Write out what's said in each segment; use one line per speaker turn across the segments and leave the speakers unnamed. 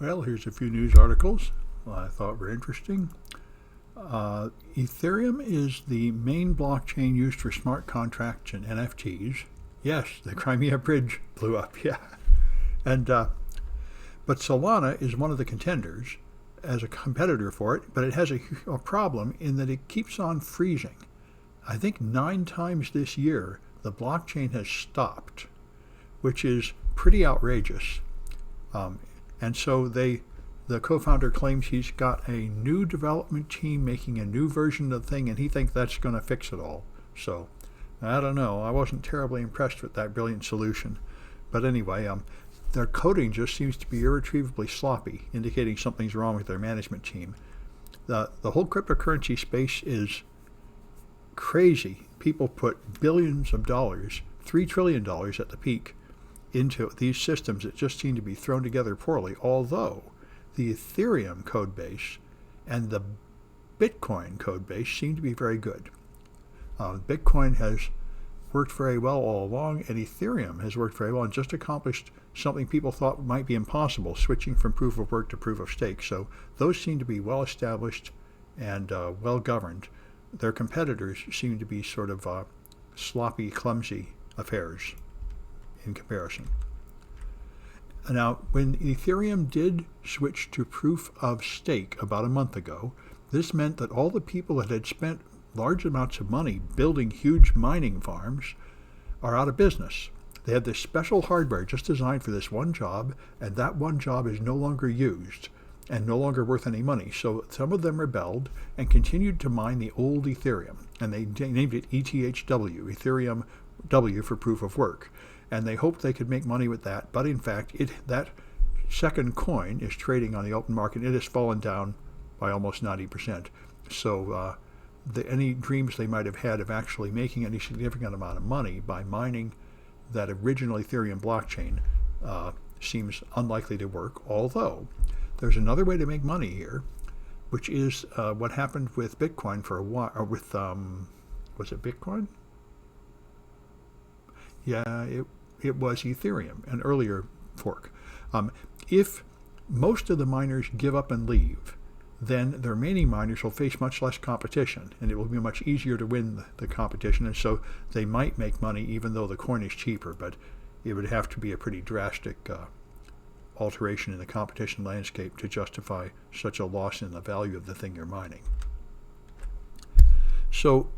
Well, here's a few news articles I thought were interesting. Ethereum is the main blockchain used for smart contracts and NFTs. Yes, the Crimea Bridge blew up, yeah. And but Solana is one of the contenders as a competitor for it, but it has a problem in that it keeps on freezing. I think 9 times this year the blockchain has stopped, which is pretty outrageous. And so the co-founder claims he's got a new development team making a new version of the thing, and he thinks that's going to fix it all. So I don't know. I wasn't terribly impressed with that brilliant solution. But anyway, their coding just seems to be irretrievably sloppy, indicating something's wrong with their management team. The whole cryptocurrency space is crazy. People put billions of dollars, $3 trillion at the peak, into these systems that just seem to be thrown together poorly, although the Ethereum code base and the Bitcoin code base seem to be very good. Bitcoin has worked very well all along, and Ethereum has worked very well and just accomplished something people thought might be impossible, switching from proof of work to proof of stake. So those seem to be well established and well governed. Their competitors seem to be sort of sloppy, clumsy affairs in comparison. Now, when Ethereum did switch to proof of stake about a month ago, this meant that all the people that had spent large amounts of money building huge mining farms are out of business. They had this special hardware just designed for this one job, and that one job is no longer used and no longer worth any money. So some of them rebelled and continued to mine the old Ethereum, and they named it ETHW, Ethereum W for proof of work. And they hoped they could make money with that, but in fact, that second coin is trading on the open market. It has fallen down by almost 90%. So any dreams they might have had of actually making any significant amount of money by mining that original Ethereum blockchain seems unlikely to work, although there's another way to make money here, which is what happened with Bitcoin for a while, or with, was it Bitcoin? Yeah, it was Ethereum, an earlier fork. If most of the miners give up and leave, then the remaining miners will face much less competition, and it will be much easier to win the competition, and so they might make money even though the coin is cheaper, but it would have to be a pretty drastic alteration in the competition landscape to justify such a loss in the value of the thing you're mining. So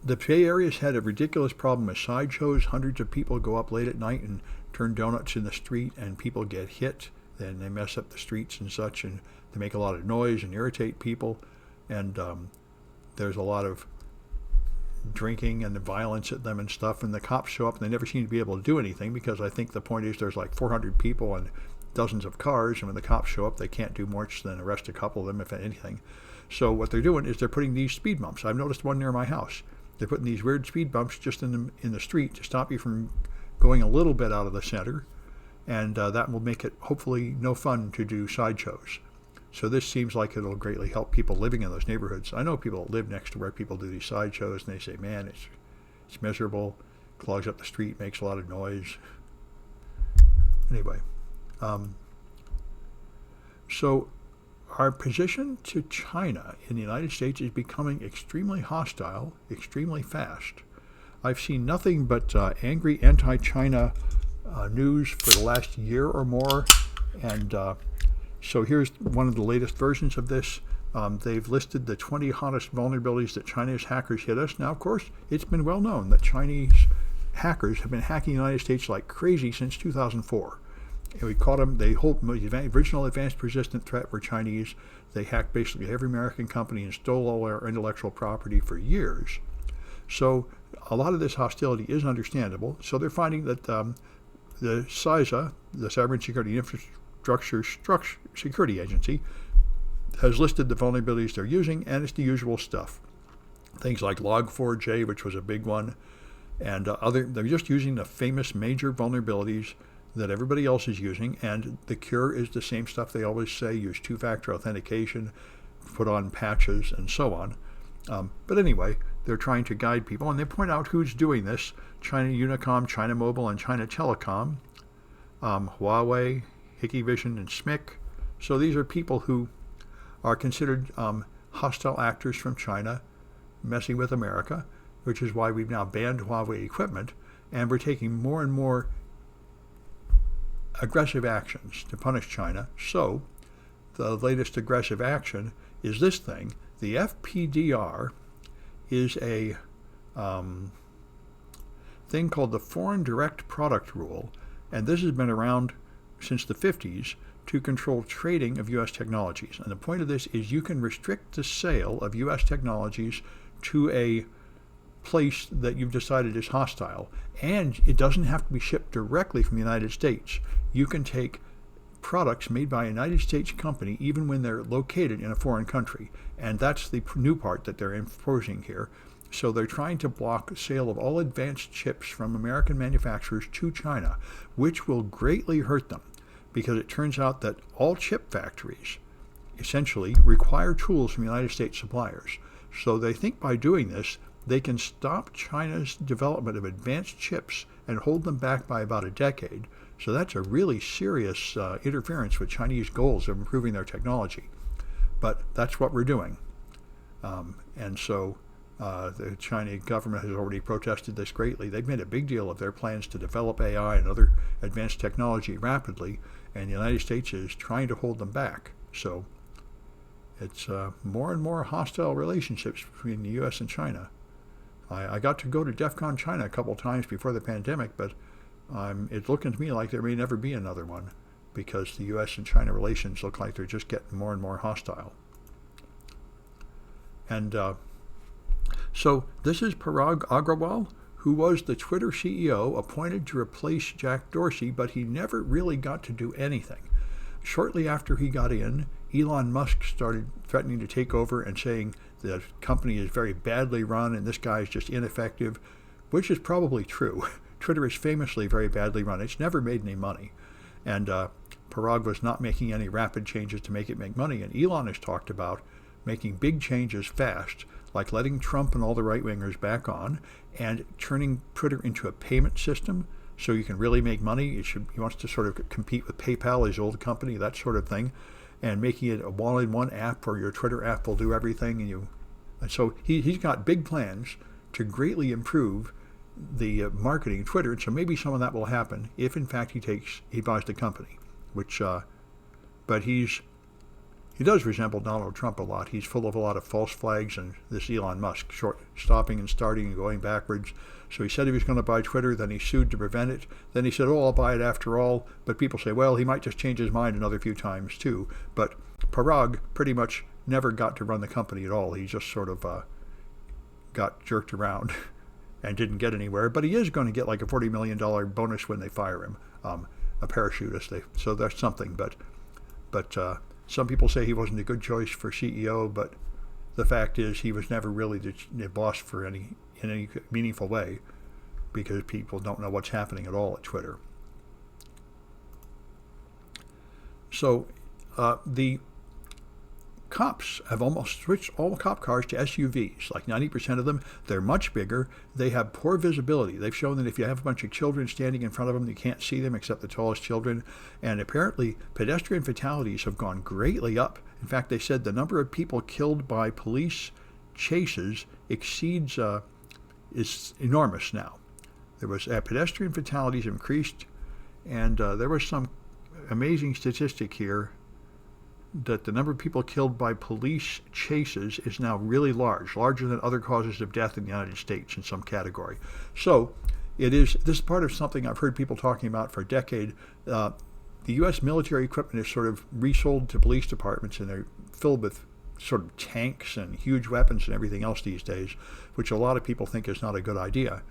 the Bay Area's had a ridiculous problem with sideshows. Hundreds of people go up late at night and turn donuts in the street, and people get hit. Then they mess up the streets and such, and they make a lot of noise and irritate people. And there's a lot of drinking and the violence at them and stuff. And the cops show up, and they never seem to be able to do anything, because I think the point is there's like 400 people and dozens of cars, and when the cops show up, they can't do much than arrest a couple of them, if anything. So what they're doing is they're putting these speed bumps. I've noticed one near my house. They're putting these weird speed bumps just in the street to stop you from going a little bit out of the center, and that will make it hopefully no fun to do sideshows. So this seems like it'll greatly help people living in those neighborhoods. I know people that live next to where people do these sideshows, and they say, man, it's miserable, clogs up the street, makes a lot of noise. Anyway, so our position to China in the United States is becoming extremely hostile, extremely fast. I've seen nothing but angry anti-China news for the last year or more, and so here's one of the latest versions of this. They've listed the 20 hottest vulnerabilities that Chinese hackers hit us. Now, of course, it's been well known that Chinese hackers have been hacking the United States like crazy since 2004. And we caught them. The original advanced persistent threat were Chinese. They hacked basically every American company and stole all our intellectual property for years. So a lot of this hostility is understandable. So they're finding that the CISA, the Cyber Security Infrastructure Security Agency, has listed the vulnerabilities they're using, and it's the usual stuff. Things like Log4j, which was a big one, and they're just using the famous major vulnerabilities that everybody else is using, and the cure is the same stuff they always say: use two-factor authentication, put on patches, and so on. But anyway, they're trying to guide people, and they point out who's doing this: China Unicom, China Mobile, and China Telecom, Huawei, Hikvision, and SMIC, So these are people who are considered hostile actors from China messing with America, which is why we've now banned Huawei equipment, and we're taking more and more aggressive actions to punish China. So the latest aggressive action is this thing. The FPDR is a thing called the Foreign Direct Product Rule, and this has been around since the 50s to control trading of U.S. technologies. And the point of this is you can restrict the sale of U.S. technologies to a place that you've decided is hostile. And it doesn't have to be shipped directly from the United States. You can take products made by a United States company even when they're located in a foreign country. And that's the new part that they're enforcing here. So they're trying to block sale of all advanced chips from American manufacturers to China, which will greatly hurt them, because it turns out that all chip factories essentially require tools from United States suppliers. So they think by doing this, they can stop China's development of advanced chips and hold them back by about a decade. So that's a really serious interference with Chinese goals of improving their technology. But that's what we're doing. And so the Chinese government has already protested this greatly. They've made a big deal of their plans to develop AI and other advanced technology rapidly, and the United States is trying to hold them back. So it's more and more hostile relationships between the U.S. and China. I got to go to DEF CON China a couple times before the pandemic, but it's looking to me like there may never be another one, because the U.S. and China relations look like they're just getting more and more hostile. And so this is Parag Agrawal, who was the Twitter CEO appointed to replace Jack Dorsey, but he never really got to do anything. Shortly after he got in, Elon Musk started threatening to take over and saying the company is very badly run and this guy is just ineffective, which is probably true. Twitter is famously very badly run. It's never made any money. And Parag was not making any rapid changes to make it make money. And Elon has talked about making big changes fast, like letting Trump and all the right-wingers back on and turning Twitter into a payment system so you can really make money. He wants to sort of compete with PayPal, his old company, that sort of thing, and making it a all-in-one app where your Twitter app will do everything. And so he's got big plans to greatly improve the marketing of Twitter. And so maybe some of that will happen if, in fact, he buys the company. But he does resemble Donald Trump a lot. He's full of a lot of false flags, and this Elon Musk, stopping and starting and going backwards. So he said he was going to buy Twitter, then he sued to prevent it. Then he said, I'll buy it after all. But people say, well, he might just change his mind another few times too. But Parag pretty much never got to run the company at all. He just sort of got jerked around and didn't get anywhere. But he is going to get like a $40 million bonus when they fire him, a parachutist. So that's something. But some people say he wasn't a good choice for CEO, but the fact is he was never really the boss for in any meaningful way, because people don't know what's happening at all at Twitter. So the cops have almost switched all cop cars to SUVs, like 90% of them. They're much bigger. They have poor visibility. They've shown that if you have a bunch of children standing in front of them, you can't see them except the tallest children. And apparently, pedestrian fatalities have gone greatly up. In fact, they said the number of people killed by police chases is enormous now. There was pedestrian fatalities increased, and there was some amazing statistic here that the number of people killed by police chases is now really larger than other causes of death in the United States in some category. So this is part of something I've heard people talking about for a decade. The U.S. military equipment is sort of resold to police departments, and they're filled with sort of tanks and huge weapons and everything else these days, which a lot of people think is not a good idea.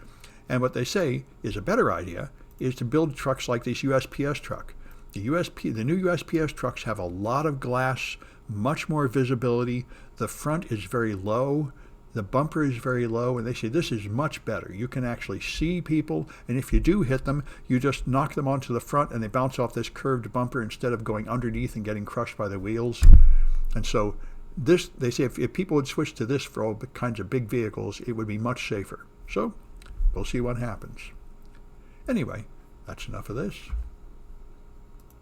And what they say is a better idea is to build trucks like this USPS truck. The new USPS trucks have a lot of glass, much more visibility. The front is very low. The bumper is very low. And they say this is much better. You can actually see people. And if you do hit them, you just knock them onto the front and they bounce off this curved bumper instead of going underneath and getting crushed by the wheels. And so they say if people would switch to this for all kinds of big vehicles, it would be much safer. So we'll see what happens. Anyway, that's enough of this.